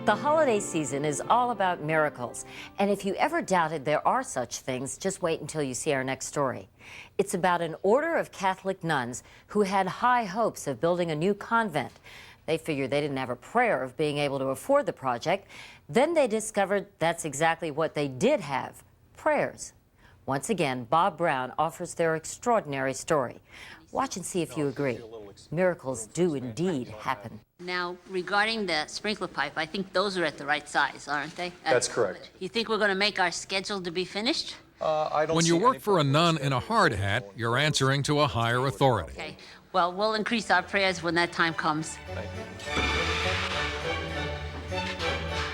The holiday season is all about miracles. And if you ever doubted there are such things, just wait until you see our next story. It's about an order of Catholic nuns who had high hopes of building a new convent. They figured they didn't have a prayer of being able to afford the project. Then they discovered that's exactly what they did have, prayers. Once again, Bob Brown offers their extraordinary story. Watch and see if you agree. Miracles do indeed happen. Now, regarding the sprinkler pipe, I think those are at the right size, aren't they? That's correct. You think we're going to make our schedule to be finished? I don't When see you work any for a problem nun with in a hard hat, you're answering to a higher authority. Okay. Well, we'll increase our prayers when that time comes. Thank you.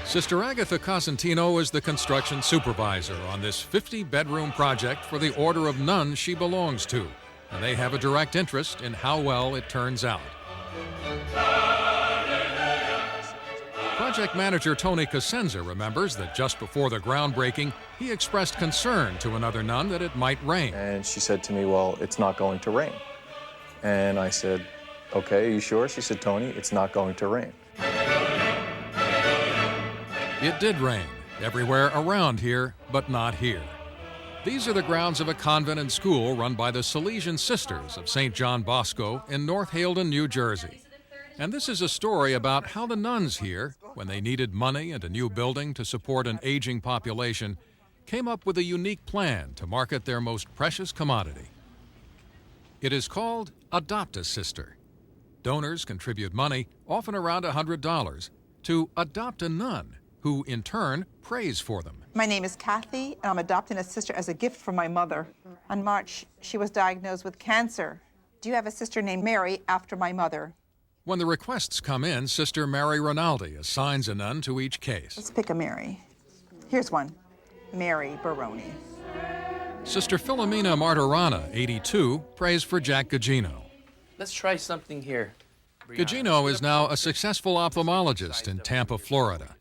Sister Agatha Cosentino is the construction supervisor on this 50-bedroom project for the order of nuns she belongs to, and they have a direct interest in how well it turns out. Project manager Tony Cosenza remembers that just before the groundbreaking, he expressed concern to another nun that it might rain. And she said to me, well, it's not going to rain. And I said, okay, are you sure? She said, Tony, it's not going to rain. It did rain everywhere around here, but not here. These are the grounds of a convent and school run by the Salesian Sisters of St. John Bosco in North Haledon, New Jersey. And this is a story about how the nuns here, when they needed money and a new building to support an aging population, came up with a unique plan to market their most precious commodity. It is called Adopt a Sister. Donors contribute money, often around $100, to adopt a nun, who in turn prays for them. My name is Kathy, and I'm adopting a sister as a gift from my mother. In March, she was diagnosed with cancer. Do you have a sister named Mary after my mother? When the requests come in, Sister Mary Rinaldi assigns a nun to each case. Let's pick a Mary. Here's one, Mary Baroni. Sister Filomena Martirana, 82, prays for Jack Gugino. Let's try something here. Gugino is now a successful ophthalmologist in Tampa, Florida.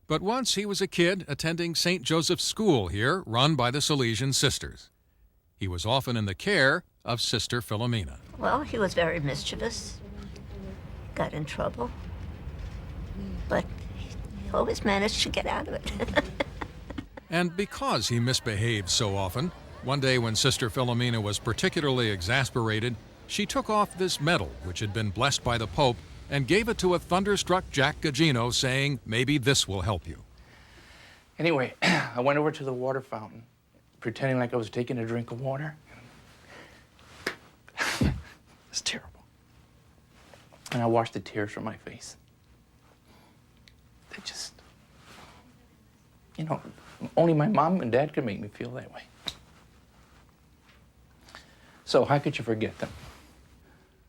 But once he was a kid attending St. Joseph's School here, run by the Salesian Sisters. He was often in the care of Sister Filomena. Well, he was very mischievous, got in trouble, but he always managed to get out of it. And because he misbehaved so often, one day when Sister Filomena was particularly exasperated, she took off this medal, which had been blessed by the Pope, and gave it to a thunderstruck Jack Gugino, saying, maybe this will help you. Anyway, I went over to the water fountain, pretending like I was taking a drink of water. It's terrible. And I washed the tears from my face. They just, only my mom and dad could make me feel that way. So how could you forget them?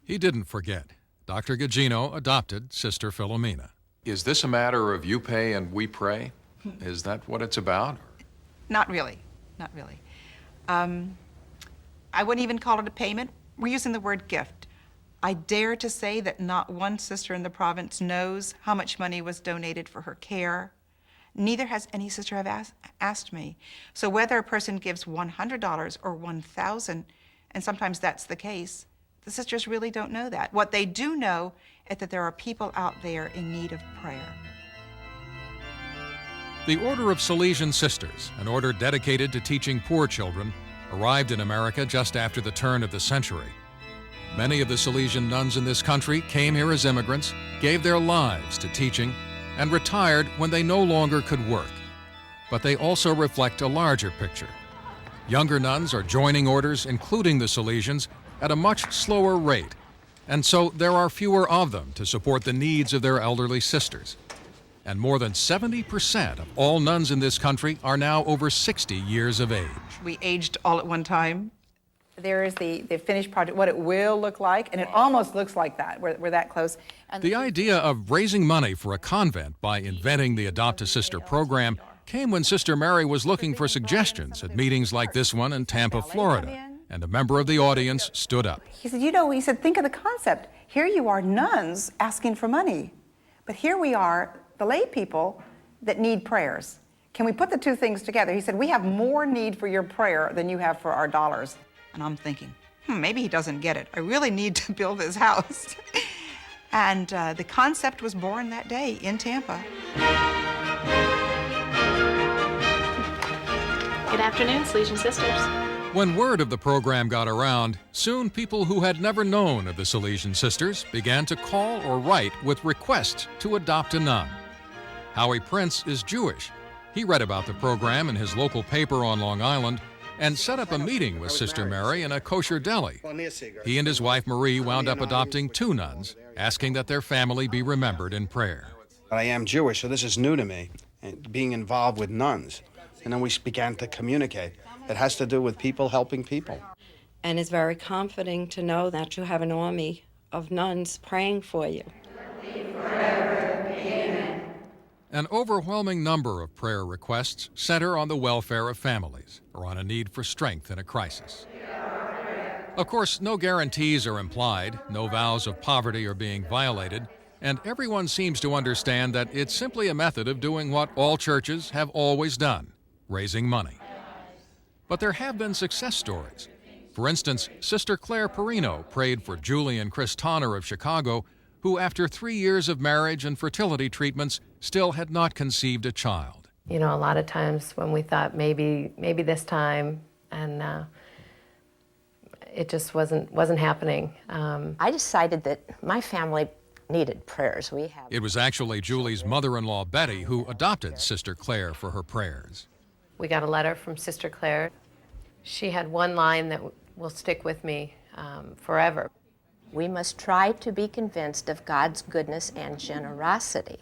He didn't forget. Dr. Gugino adopted Sister Filomena. Is this a matter of you pay and we pray? Is that what it's about? Not really, not really. I wouldn't even call it a payment. We're using the word gift. I dare to say that not one sister in the province knows how much money was donated for her care. Neither has any sister have asked me. So whether a person gives $100 or $1,000, and sometimes that's the case, the sisters really don't know that. What they do know is that there are people out there in need of prayer. The Order of Salesian Sisters, an order dedicated to teaching poor children, arrived in America just after the turn of the century. Many of the Salesian nuns in this country came here as immigrants, gave their lives to teaching, and retired when they no longer could work. But they also reflect a larger picture. Younger nuns are joining orders, including the Salesians, at a much slower rate, and so there are fewer of them to support the needs of their elderly sisters. And more than 70% of all nuns in this country are now over 60 years of age. We aged all at one time. There is the finished project, what it will look like, and it almost looks like that. We're that close. And the idea of raising money for a convent by inventing the Adopt a Sister program came when Sister Mary was looking for suggestions at meetings like this one in Tampa, Florida. And a member of the audience stood up. He said, think of the concept. Here you are, nuns asking for money. But here we are, the lay people that need prayers. Can we put the two things together? He said, we have more need for your prayer than you have for our dollars. And I'm thinking, maybe he doesn't get it. I really need to build this house. And the concept was born that day in Tampa. Good afternoon, Salesian Sisters. When word of the program got around, soon people who had never known of the Salesian Sisters began to call or write with requests to adopt a nun. Howie Prince is Jewish. He read about the program in his local paper on Long Island and set up a meeting with Sister Mary in a kosher deli. He and his wife Marie wound up adopting 2 nuns, asking that their family be remembered in prayer. I am Jewish, so this is new to me, and being involved with nuns. And then we began to communicate. It has to do with people helping people. And it's very comforting to know that you have an army of nuns praying for you. An overwhelming number of prayer requests center on the welfare of families or on a need for strength in a crisis. Of course, no guarantees are implied, no vows of poverty are being violated, and everyone seems to understand that it's simply a method of doing what all churches have always done, raising money. But there have been success stories. For instance, Sister Claire Perino prayed for Julie and Chris Tonner of Chicago, who after 3 years of marriage and fertility treatments still had not conceived a child. You know, a lot of times when we thought maybe this time, and it just wasn't happening. I decided that my family needed prayers. It was actually Julie's mother-in-law, Betty, who adopted Sister Claire for her prayers. We got a letter from Sister Claire. She had one line that will stick with me forever. We must try to be convinced of God's goodness and generosity.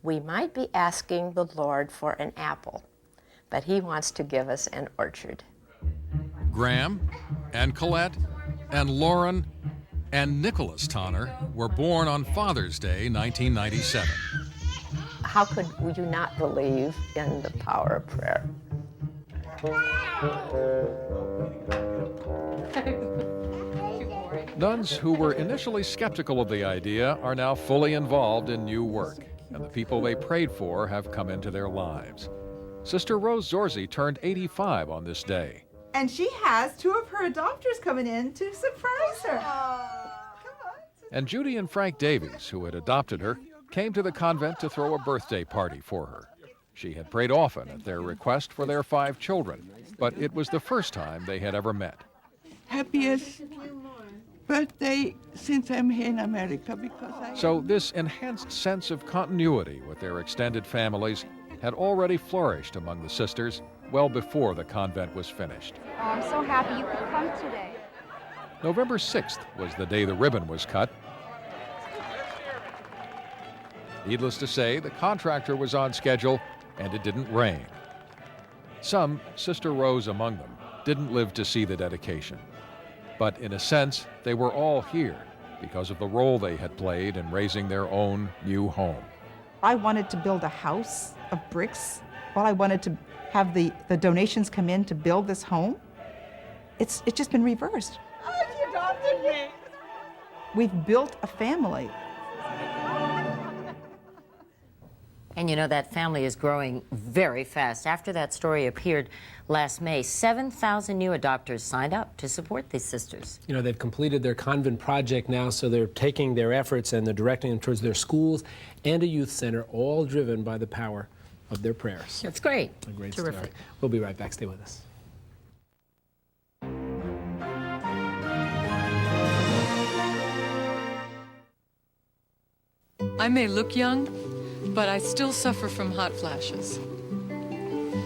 We might be asking the Lord for an apple, but He wants to give us an orchard. Graham and Colette and Lauren and Nicholas Tonner were born on Father's Day, 1997. How could you not believe in the power of prayer? Nuns who were initially skeptical of the idea are now fully involved in new work, and the people they prayed for have come into their lives. Sister Rose Zorzi turned 85 on this day. And she has 2 of her adopters coming in to surprise her. And Judy and Frank Davies, who had adopted her, came to the convent to throw a birthday party for her. She had prayed often at their request for their 5 children, but it was the first time they had ever met. Happiest birthday since I'm here in America So this enhanced sense of continuity with their extended families had already flourished among the sisters well before the convent was finished. Oh, I'm so happy you could come today. November 6th was the day the ribbon was cut. Needless to say, the contractor was on schedule and it didn't rain. Some, Sister Rose among them, didn't live to see the dedication. But in a sense, they were all here because of the role they had played in raising their own new home. I wanted to build a house of bricks. Well, I wanted to have the donations come in to build this home. It's just been reversed. Oh, she adopted me. We've built a family. And you know, that family is growing very fast. After that story appeared last May, 7,000 new adopters signed up to support these sisters. You know, they've completed their convent project now, so they're taking their efforts and they're directing them towards their schools and a youth center, all driven by the power of their prayers. That's great. A great Terrific. story. We'll be right back. Stay with us. I may look young, but I still suffer from hot flashes.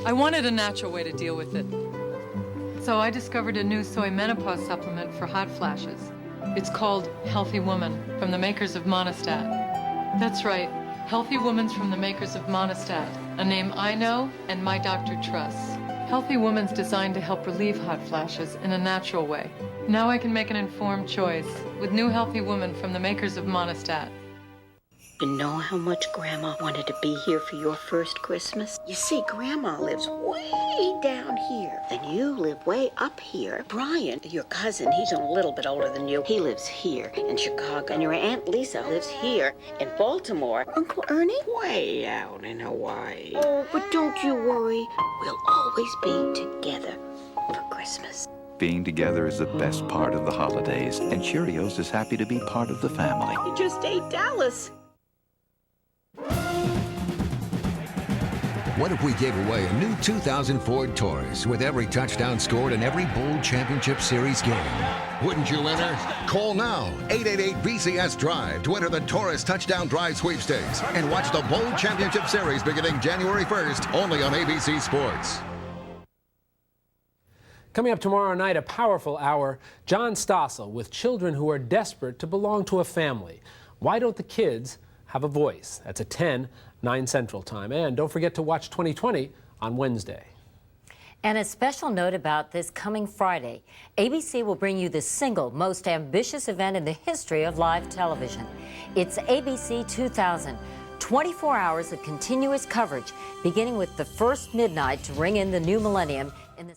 I wanted a natural way to deal with it. So I discovered a new soy menopause supplement for hot flashes. It's called Healthy Woman, from the makers of Monistat. That's right, Healthy Woman's from the makers of Monistat, a name I know and my doctor trusts. Healthy Woman's designed to help relieve hot flashes in a natural way. Now I can make an informed choice with new Healthy Woman from the makers of Monistat. You know how much Grandma wanted to be here for your first Christmas? You see, Grandma lives way down here, and you live way up here. Brian, your cousin, he's a little bit older than you. He lives here in Chicago, and your Aunt Lisa lives here in Baltimore. Uncle Ernie, way out in Hawaii. Oh, but don't you worry. We'll always be together for Christmas. Being together is the best part of the holidays, and Cheerios is happy to be part of the family. You just ate Dallas. What if we gave away a new 2000 Ford Taurus with every touchdown scored in every Bowl Championship Series game? Wouldn't you enter? Call now, 888-BCS-DRIVE to enter the Taurus Touchdown Drive Sweepstakes and watch the Bowl Championship Series beginning January 1st, only on ABC Sports. Coming up tomorrow night, a powerful hour, John Stossel with children who are desperate to belong to a family. Why don't the kids have a voice? That's at 10, 9 Central Time. And don't forget to watch 2020 on Wednesday. And a special note about this coming Friday. ABC will bring you the single most ambitious event in the history of live television. It's ABC 2000. 24 hours of continuous coverage, beginning with the first midnight to ring in the new millennium in the